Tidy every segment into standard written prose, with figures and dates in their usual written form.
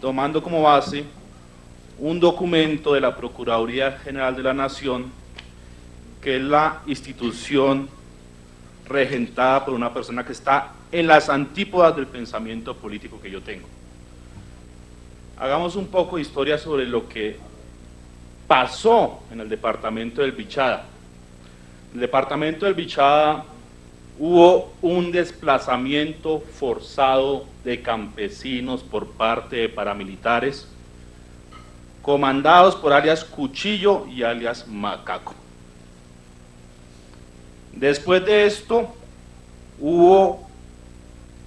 tomando como base un documento de la Procuraduría General de la Nación, que es la institución regentada por una persona que está en las antípodas del pensamiento político que yo tengo. Hagamos un poco de historia sobre lo que pasó en el departamento del Bichada. En el departamento del Bichada hubo un desplazamiento forzado de campesinos por parte de paramilitares, comandados por alias Cuchillo y alias Macaco. Después de esto, hubo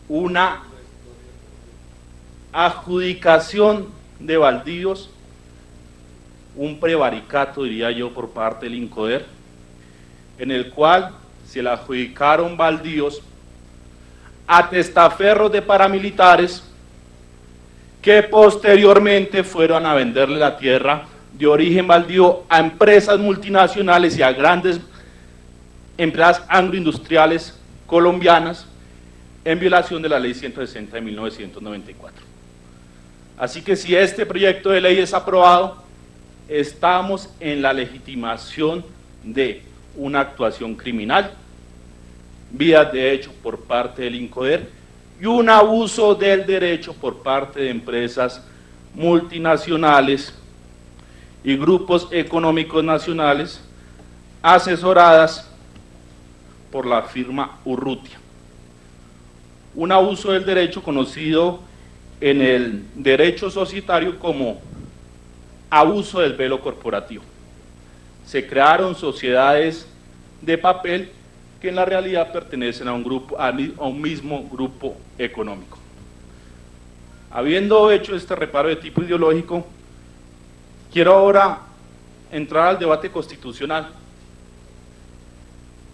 una adjudicación de baldíos, un prevaricato, diría yo, por parte del INCODER, en el cual se le adjudicaron baldíos a testaferros de paramilitares que posteriormente fueron a venderle la tierra de origen baldío a empresas multinacionales y a grandes empresas agroindustriales colombianas en violación de la Ley 160 de 1994. Así que si este proyecto de ley es aprobado, estamos en la legitimación de una actuación criminal, vías de hecho por parte del INCODER y un abuso del derecho por parte de empresas multinacionales y grupos económicos nacionales asesoradas por la firma Urrutia. Un abuso del derecho conocido en el derecho societario como abuso del velo corporativo. Se crearon sociedades de papel que en la realidad pertenecen a un mismo grupo económico. Habiendo hecho este reparo de tipo ideológico, quiero ahora entrar al debate constitucional.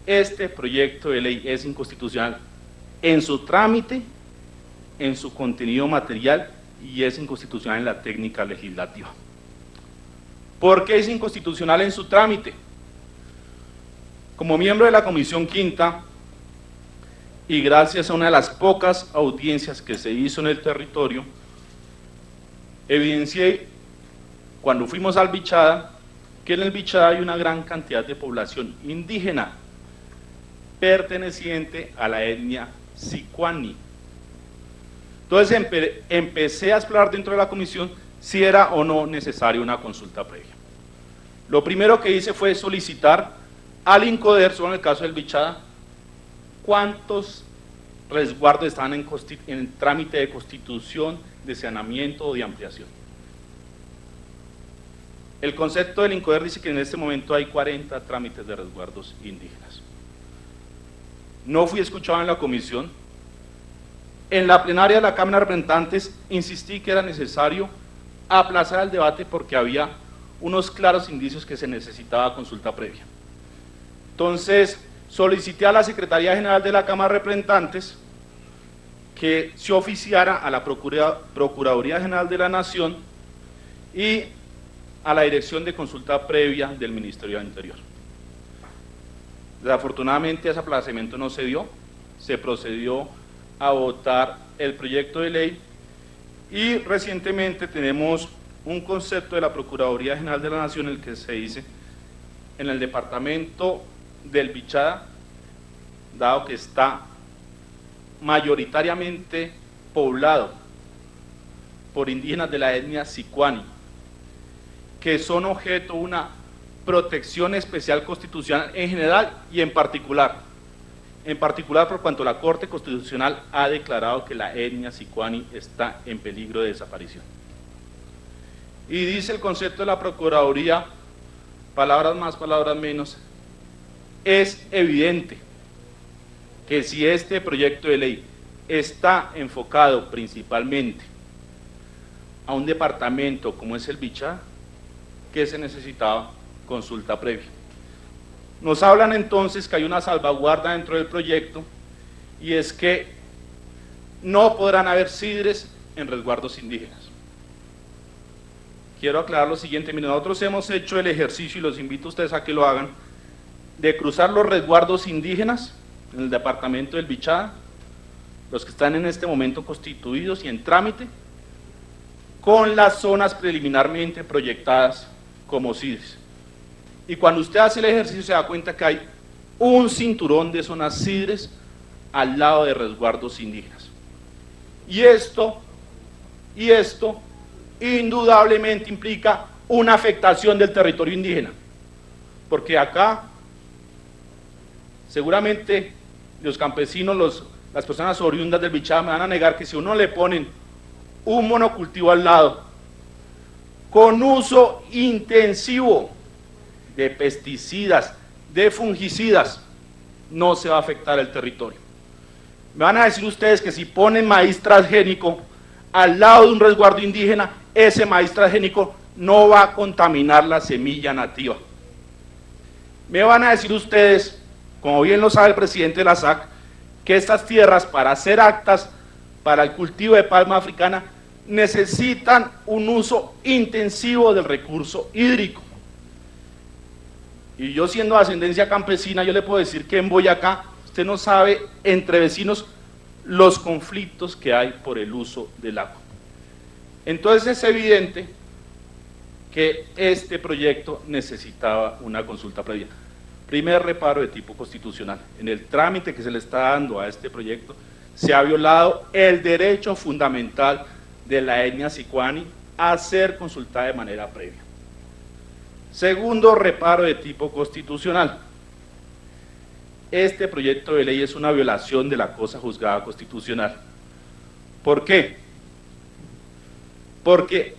Este proyecto de ley es inconstitucional en su trámite, en su contenido material y es inconstitucional en la técnica legislativa. ¿Por qué es inconstitucional en su trámite? Como miembro de la Comisión Quinta, y gracias a una de las pocas audiencias que se hizo en el territorio, evidencié, cuando fuimos al Bichada, que en el Bichada hay una gran cantidad de población indígena, perteneciente a la etnia Sicuani. Entonces empecé a explorar dentro de la comisión si era o no necesaria una consulta previa. Lo primero que hice fue solicitar al INCODER, solo en el caso del Bichada, cuántos resguardos estaban en trámite de constitución, de saneamiento o de ampliación. El concepto del INCODER dice que en este momento hay 40 trámites de resguardos indígenas. No fui escuchado en la comisión. En la plenaria de la Cámara de Representantes insistí que era necesario aplazar el debate porque había unos claros indicios que se necesitaba consulta previa. Entonces solicité a la Secretaría General de la Cámara de Representantes que se oficiara a la Procuraduría General de la Nación y a la Dirección de Consulta Previa del Ministerio del Interior. Desafortunadamente ese aplazamiento no se dio, se procedió a votar el proyecto de ley y recientemente tenemos un concepto de la Procuraduría General de la Nación en el que se dice en el departamento del Bichada, dado que está mayoritariamente poblado por indígenas de la etnia Sicuani, que son objeto de una protección especial constitucional en general y en particular por cuanto la Corte Constitucional ha declarado que la etnia Sicuani está en peligro de desaparición. Y dice el concepto de la Procuraduría, palabras más, palabras menos, es evidente que si este proyecto de ley está enfocado principalmente a un departamento como es el Bichada, que se necesitaba consulta previa. Nos hablan entonces que hay una salvaguarda dentro del proyecto y es que no podrán haber sidres en resguardos indígenas. Quiero aclarar lo siguiente, miren, nosotros hemos hecho el ejercicio y los invito a ustedes a que lo hagan, de cruzar los resguardos indígenas en el departamento del Bichada, los que están en este momento constituidos y en trámite, con las zonas preliminarmente proyectadas como CIDRES. Y cuando usted hace el ejercicio se da cuenta que hay un cinturón de zonas CIDRES al lado de resguardos indígenas. Y esto indudablemente implica una afectación del territorio indígena, porque acá seguramente los campesinos, las personas oriundas del Bichada me van a negar que si uno le ponen un monocultivo al lado con uso intensivo de pesticidas, de fungicidas, no se va a afectar el territorio. Me van a decir ustedes que si ponen maíz transgénico al lado de un resguardo indígena, ese maíz transgénico no va a contaminar la semilla nativa. Me van a decir ustedes, como bien lo sabe el presidente de la SAC, que estas tierras para ser aptas para el cultivo de palma africana necesitan un uso intensivo del recurso hídrico. Y yo siendo de ascendencia campesina, yo le puedo decir que en Boyacá, usted no sabe, entre vecinos, los conflictos que hay por el uso del agua. Entonces es evidente que este proyecto necesitaba una consulta previa. Primer reparo de tipo constitucional. En el trámite que se le está dando a este proyecto, se ha violado el derecho fundamental de la etnia sicuani a ser consultada de manera previa. Segundo reparo de tipo constitucional. Este proyecto de ley es una violación de la cosa juzgada constitucional. ¿Por qué? Porque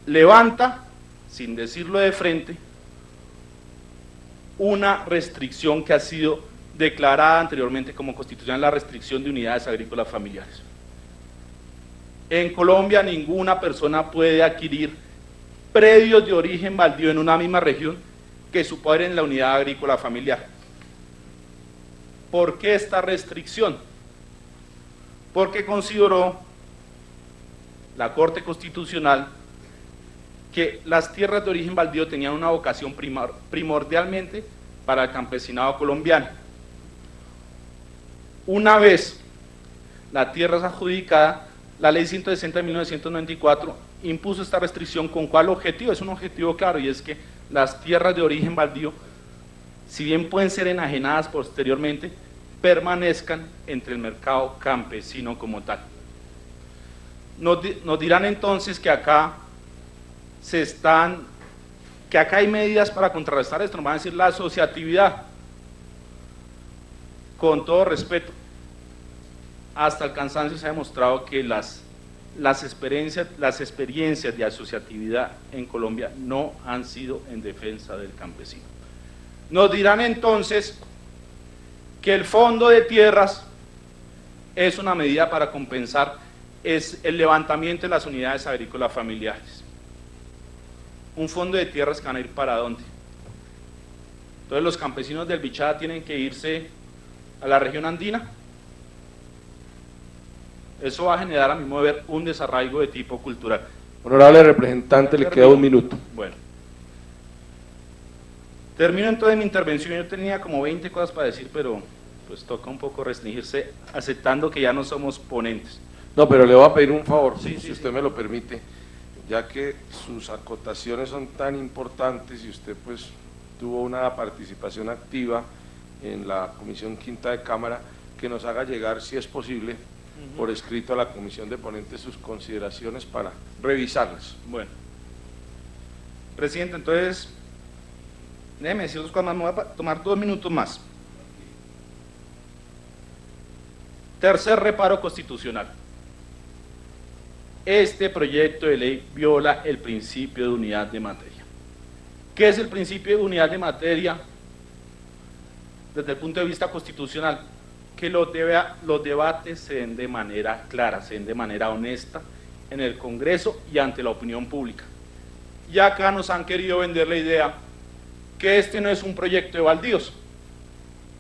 levanta, sin decirlo de frente, una restricción que ha sido declarada anteriormente como constitucional, la restricción de unidades agrícolas familiares. En Colombia ninguna persona puede adquirir predios de origen baldío en una misma región que superen la unidad agrícola familiar. ¿Por qué esta restricción? Porque consideró la Corte Constitucional que las tierras de origen baldío tenían una vocación primordialmente para el campesinado colombiano. Una vez la tierra es adjudicada, la Ley 160 de 1994 impuso esta restricción. ¿Con cuál objetivo? Es un objetivo claro, y es que las tierras de origen baldío, si bien pueden ser enajenadas posteriormente, permanezcan entre el mercado campesino como tal. Nos dirán entonces que acá hay medidas para contrarrestar esto, nos van a decir la asociatividad. Con todo respeto, hasta el cansancio se ha demostrado que las experiencias de asociatividad en Colombia no han sido en defensa del campesino. Nos dirán entonces que el fondo de tierras es una medida para compensar el levantamiento de las unidades agrícolas familiares. Un fondo de tierras que van a ir ¿para dónde? Entonces los campesinos del Bichada tienen que irse a la región andina. Eso va a generar, a mi modo de ver, un desarraigo de tipo cultural. Honorable representante, le queda un minuto. Bueno. Termino entonces mi intervención. Yo tenía como 20 cosas para decir, pero pues toca un poco restringirse, aceptando que ya no somos ponentes. No, pero le voy a pedir un favor, sí, si usted me lo permite, ya que sus acotaciones son tan importantes y usted pues tuvo una participación activa en la Comisión Quinta de Cámara, que nos haga llegar, si es posible, por escrito a la Comisión de Ponentes sus consideraciones para revisarlas. Bueno. Presidente, entonces, déjeme decir dos cosas más, me voy a tomar 2 minutos más. Tercer reparo constitucional. Este proyecto de ley viola el principio de unidad de materia. ¿Qué es el principio de unidad de materia desde el punto de vista constitucional? Que los debates se den de manera clara, se den de manera honesta en el Congreso y ante la opinión pública. Y acá nos han querido vender la idea que este no es un proyecto de baldíos,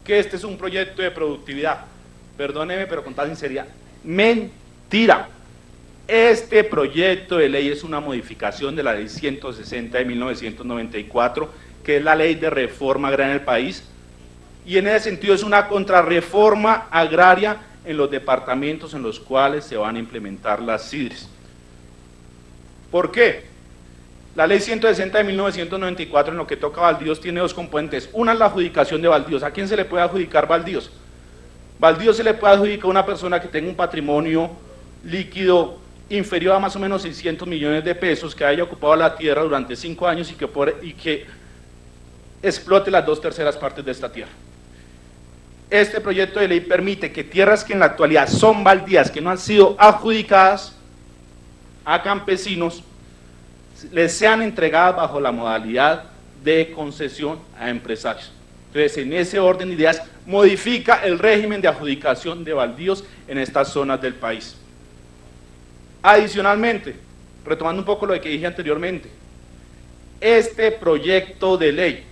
que este es un proyecto de productividad. Perdóneme, pero con toda sinceridad, mentira. Este proyecto de ley es una modificación de la Ley 160 de 1994, que es la ley de reforma agraria en el país, y en ese sentido es una contrarreforma agraria en los departamentos en los cuales se van a implementar las CIDRES. ¿Por qué? La ley 160 de 1994 en lo que toca a baldíos tiene dos componentes. Una es la adjudicación de baldíos. ¿A quién se le puede adjudicar baldíos? Baldíos se le puede adjudicar a una persona que tenga un patrimonio líquido inferior a más o menos 600 millones de pesos, que haya ocupado la tierra durante 5 años y que explote las 2/3 partes de esta tierra. Este proyecto de ley permite que tierras que en la actualidad son baldías, que no han sido adjudicadas a campesinos, les sean entregadas bajo la modalidad de concesión a empresarios. Entonces, en ese orden de ideas, modifica el régimen de adjudicación de baldíos en estas zonas del país. Adicionalmente, retomando un poco lo que dije anteriormente, este proyecto de ley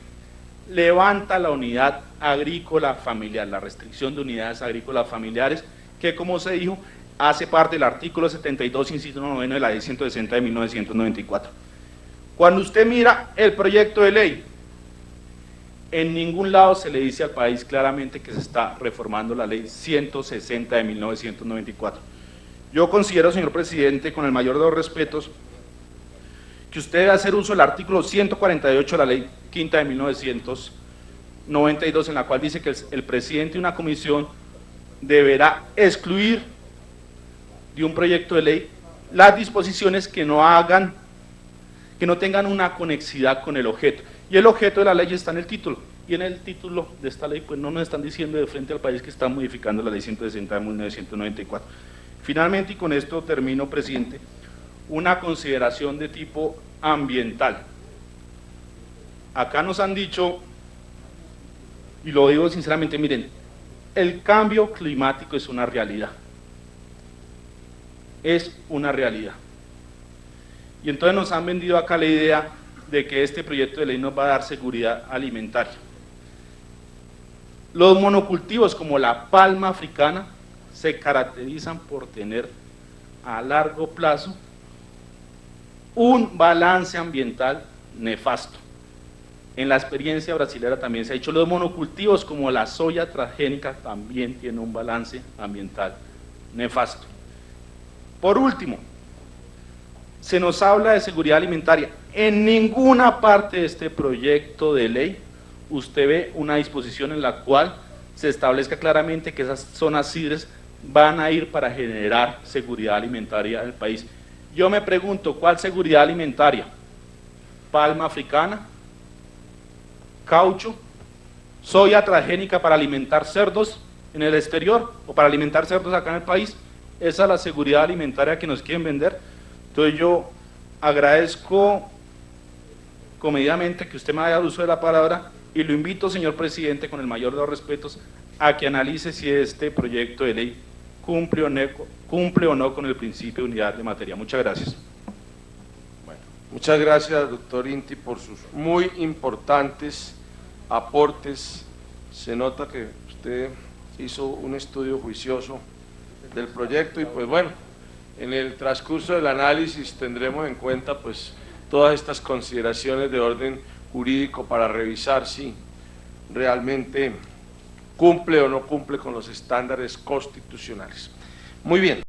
levanta la unidad agrícola familiar, la restricción de unidades agrícolas familiares, que como se dijo, hace parte del artículo 72, inciso 9 de la ley 160 de 1994. Cuando usted mira el proyecto de ley, en ningún lado se le dice al país claramente que se está reformando la ley 160 de 1994. Yo considero, señor presidente, con el mayor de los respetos, que usted debe hacer uso del artículo 148 de la ley quinta de 1992, en la cual dice que el presidente de una comisión deberá excluir de un proyecto de ley las disposiciones que no tengan una conexidad con el objeto. Y el objeto de la ley está en el título. Y en el título de esta ley, pues no nos están diciendo de frente al país que están modificando la ley 160 de 1994. Finalmente, y con esto termino, presidente, una consideración de tipo ambiental. Acá nos han dicho, y lo digo sinceramente, miren, el cambio climático es una realidad. Es una realidad. Y entonces nos han vendido acá la idea de que este proyecto de ley nos va a dar seguridad alimentaria. Los monocultivos como la palma africana se caracterizan por tener a largo plazo un balance ambiental nefasto. En la experiencia brasilera también se ha dicho, los monocultivos como la soya transgénica también tienen un balance ambiental nefasto. Por último, se nos habla de seguridad alimentaria. En ninguna parte de este proyecto de ley usted ve una disposición en la cual se establezca claramente que esas zonas CIDRES van a ir para generar seguridad alimentaria en el país. Yo me pregunto, ¿cuál seguridad alimentaria? ¿Palma africana? ¿Caucho? ¿Soya transgénica para alimentar cerdos en el exterior o para alimentar cerdos acá en el país? Esa es la seguridad alimentaria que nos quieren vender. Entonces yo agradezco comedidamente que usted me haya dado uso de la palabra y lo invito, señor presidente, con el mayor de los respetos, a que analice si este proyecto de ley cumple o no con el principio de unidad de materia. Muchas gracias. Bueno, muchas gracias, doctor Inti, por sus muy importantes aportes. Se nota que usted hizo un estudio juicioso del proyecto y pues bueno, en el transcurso del análisis tendremos en cuenta pues todas estas consideraciones de orden jurídico para revisar si realmente cumple o no cumple con los estándares constitucionales. Muy bien.